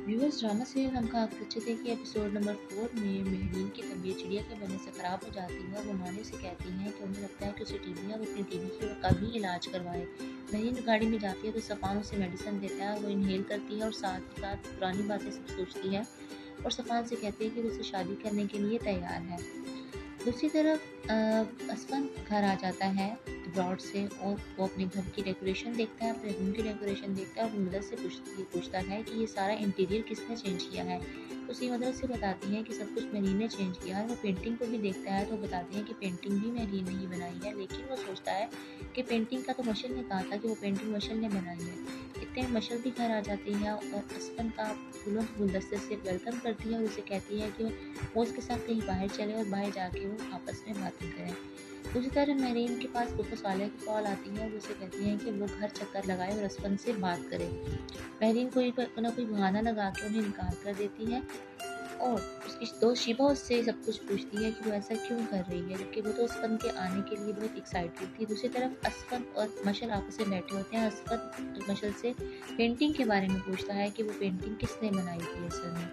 Viewers, drama serial हम कहा करते थे कि एपिसोड नंबर 4 में मेहरीन की तबीयत चिड़िया के बनने से ख़राब हो जाती है और वो नानी से कहती हैं कि उन्हें लगता है कि उसे टीबी है, वो अपनी टीबी की का भी इलाज करवाए। मेहरीन गाड़ी में जाती है तो सफ़ान उसे मेडिसिन देता है, वो इनहेल करती है और साथ ही साथ पुरानी बातें सब सोचती है और सफ़ान से कहती है कि वो उसे शादी करने के लिए तैयार है। दूसरी तरफ असफन घर आ जाता है अब्रॉड से और वो अपने घर की डेकोरेशन देखता है, अपने रूम की डेकोरेशन देखता है और वो मदर से पूछता है कि ये सारा इंटीरियर किसने चेंज किया है। तो उसकी मदर से बताती है कि सब कुछ मेहरीन ने चेंज किया है। वो पेंटिंग को भी देखता है तो बताती है कि पेंटिंग भी मेहरीन ने ही बनाई है, लेकिन वो सोचता है कि पेंटिंग का तो मशल ने कहा था कि वो पेंटिंग मशल ने बनाई है। इतने में मशल भी घर आ जाती है और असफन का फूलों के गुलदस्ते से वेलकम करती है और उसे कहती है कि वो उसके साथ कहीं बाहर चले और बाहर जाके वो आपस में बातें करें। दूसरी तरफ मेहरीन के पास फूफो सालेह की कॉल आती है और वो उसे कहती है कि वो घर चक्कर लगाए और असफन से बात करे। मेहरीन कोई ना कोई बहाना लगा के उन्हें इनकार कर देती है और उसकी दोस्त शिबा उससे सब कुछ पूछती है कि वो ऐसा क्यों कर रही है, जबकि वो तो असफन के आने के लिए बहुत एक्साइटेड थी। दूसरी तरफ असफन और मशल आपस में बैठे होते हैं। असफन मशल से पेंटिंग के बारे में पूछता है कि वो पेंटिंग किसने बनाई थी असल में।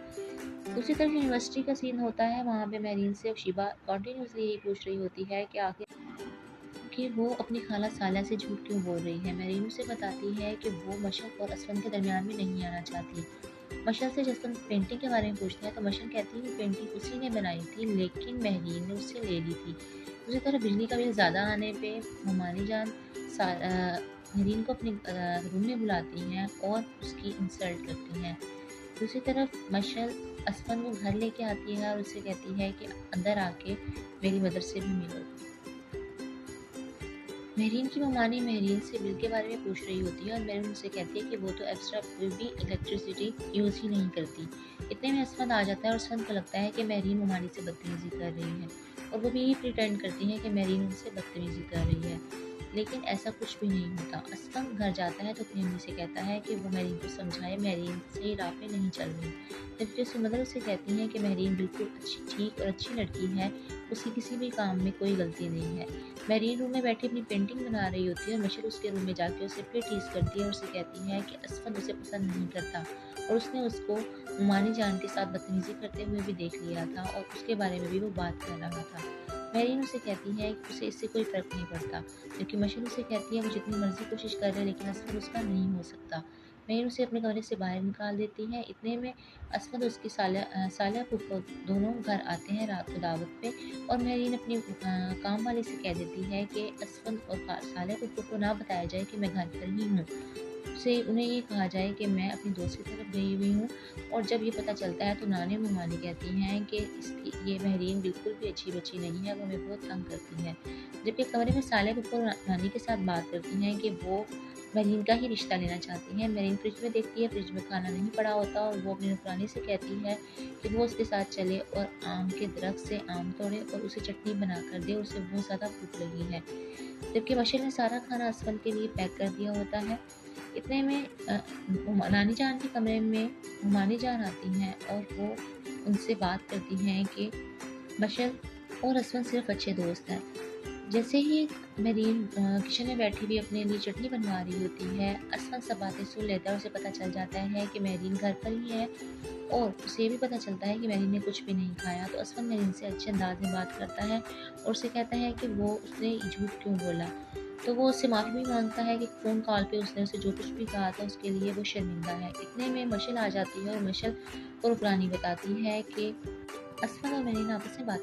दूसरी तरफ यूनिवर्सिटी का सीन होता है, वहाँ पे मेहरीन से शिबा कंटिन्यूसली यही पूछ रही होती है कि आखिर कि वो अपनी खाला साला से झूठ क्यों बोल रही है। मेहरीन उसे बताती है कि वो मशल और असलम के दरमियान में नहीं आना चाहती। मशल से जब असलम पेंटिंग के बारे में पूछता है तो मशल कहती है कि पेंटिंग उसी ने बनाई थी, लेकिन मेहरीन ने उससे ले ली थी। दूसरी तरफ बिजली का बिल ज़्यादा आने पे ममानी जान मेहरीन को अपने रूम में बुलाती हैं और उसकी इंसल्ट करती हैं। दूसरी तरफ मशल असफन को घर लेके आती है और उसे कहती है कि अंदर आके मेरी मदर से भी मिलो। मेहरीन की ममानी मेहरीन से बिल के बारे में पूछ रही होती है और मेहरीन उनसे कहती है कि वो तो एक्स्ट्रा कोई भी इलेक्ट्रिसिटी यूज़ ही नहीं करती। इतने में असफन आ जाता है और असफन को लगता है कि मेहरीन ममानी से बदतमीज़ी कर रही है और वो भी यही प्रिटेंड करती है कि मेहरीन उनसे बदतमीज़ी कर रही है, लेकिन ऐसा कुछ भी नहीं होता। असफन घर जाता है तो अपनी अम्मी से कहता है कि वो मेहरीन को समझाए, मेहरीन सही राह पे नहीं चल रही, जबकि उसकी मदर उसे कहती है कि मेहरीन बिल्कुल ठीक और अच्छी लड़की है, उसकी किसी भी काम में कोई गलती नहीं है। मेहरीन रूम में बैठी अपनी पेंटिंग बना रही होती है और मशर उसके रूम में जाके उसे फिर टीज करती है और उसे कहती है कि असफन उसे पसंद नहीं करता और उसने उसको मानी जान के साथ बदतमीजी करते हुए भी देख लिया था और उसके बारे में भी वो बात कर रहा था। मेहरीन उसे कहती है कि उसे इससे कोई फ़र्क नहीं पड़ता, जबकि मशर उसे कहती है वो जितनी मर्ज़ी कोशिश कर रहे हैं लेकिन असफर उसका नहीं हो सकता। मेहरीन उसे अपने कमरे से बाहर निकाल देती है। इतने में असफर उसकी सालिया फूफो दोनों घर आते हैं रात को दावत पे और मेहरीन अपनी काम वाली से कह देती है कि असफर और सालिया फूफो को ना बताया जाए कि मैं घर पर ही हूँ। उसे उन्हें ये कहा जाए कि मैं अपनी दोस्त की तरफ गई हुई हूँ और जब ये पता चलता है तो नानी ममानी कहती हैं कि इसकी ये मेहरीन बिल्कुल भी अच्छी बच्ची नहीं है, वो हमें बहुत तंग करती है। जबकि कमरे में साले कपूर नानी के साथ बात करती हैं कि वो मेहरीन का ही रिश्ता लेना चाहती हैं। मेहरीन फ्रिज में देखती है, फ्रिज में खाना नहीं पड़ा होता और वो अपनी नौकरानी से कहती है कि वो उसके साथ चले और आम के दरख्त से आम तोड़े और उसे चटनी बना कर दे, उसे बहुत ज़्यादा भूख लगी है। जबकि बशीर ने सारा खाना असफल के लिए पैक कर दिया होता है। इतने में नानी जान के कमरे में हुमानी जान आती हैं और वो उनसे बात करती हैं कि बशर और असफल सिर्फ अच्छे दोस्त हैं। जैसे ही मेरीन किचन में बैठी हुई अपने लिए चटनी बनवा रही होती है, असफल सब बातें सुन लेता है। उसे पता चल जाता है कि मेरीन घर पर ही है और उसे ये भी पता चलता है कि मेरीन ने कुछ भी नहीं खाया। तो असफल मेरीन से अच्छे अंदाज में बात करता है और उसे कहता है कि वो उसने झूठ क्यों बोला। तो वो उससे माफ़ी भी मांगता है कि फ़ोन कॉल पे उसने उसे जो कुछ भी कहा था उसके लिए वो शर्मिंदा है। इतने में मशल आ जाती है और मशल को रुकरानी बताती है कि असफल और मेरीन आपस में बात